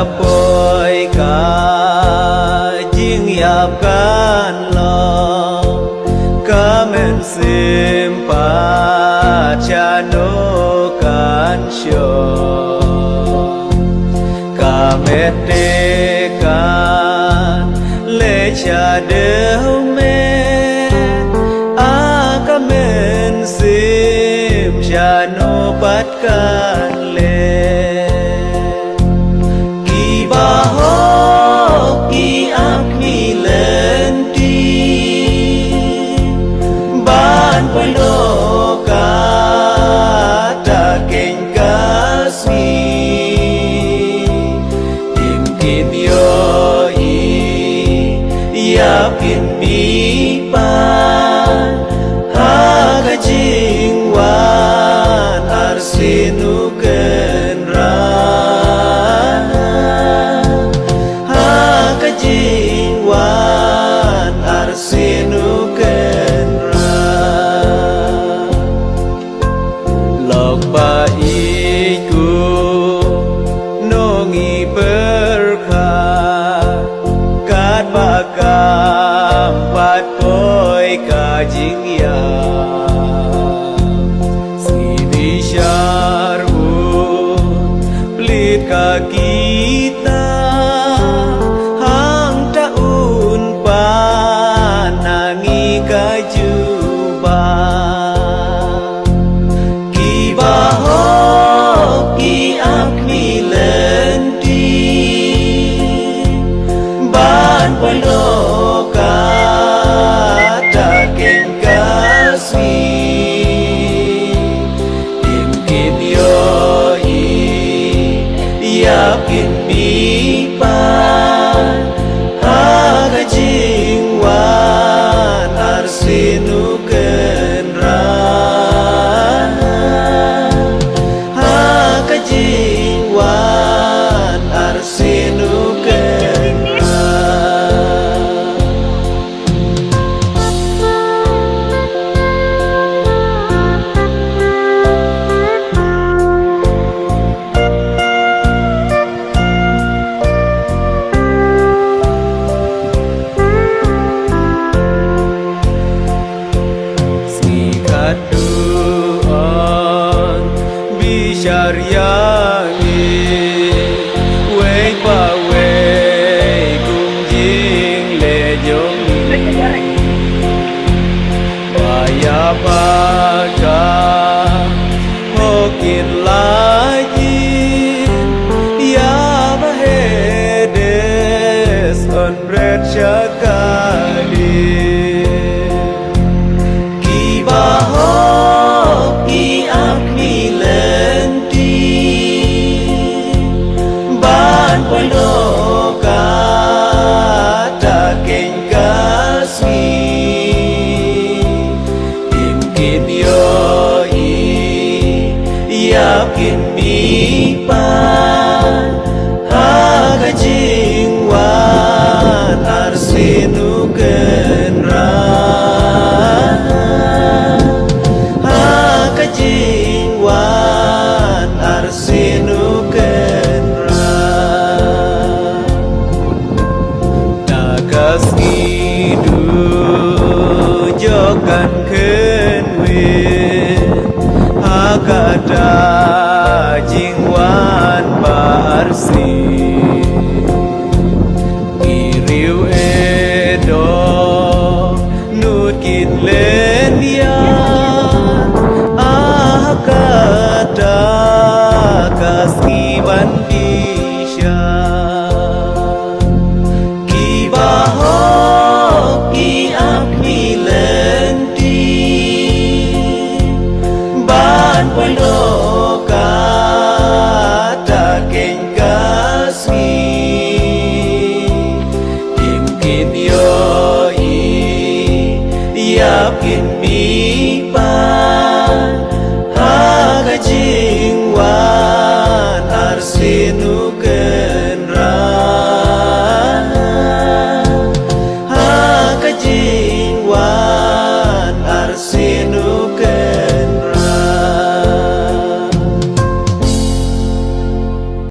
bôi cả chính yap can lo cả men sim pa cha no can show cả mẹ tê can lệ cha đều mẹ cả men sim cha no bắt can lệ kỳ ba ho kỳ ác mi lên đi ban quay lô cả ta kinh cá si tìm kim yo y ya kim mi ban ha ga jing wan arsinu ken ra ha ga jing wan arsinu ken lok ba iku nongi berkha kat bakam pat koi ka jing ya sidi sharbu plit ka kita hang taun pa nangi ka juba ki ác mi lên đi ban quay lô cả ta kinh cá si tìm kim yo y ya kim mi ban ha ga jing wan arsinu ken ra jing wan arsinu ken sikat duon bisyaryangi wei pa wei cung jing le jongi baya pa ka hokin lajin ya bahedes on red shakali ki baho ki ác mi lên ban quay lô cả ta kinh cá si tìm kim yo ya kim mi ban ha ga jing wan arsinu ken ra ha ga jing wan arsinu ken ra nagas ngidu jokan ken win ha ga da jing wan barsi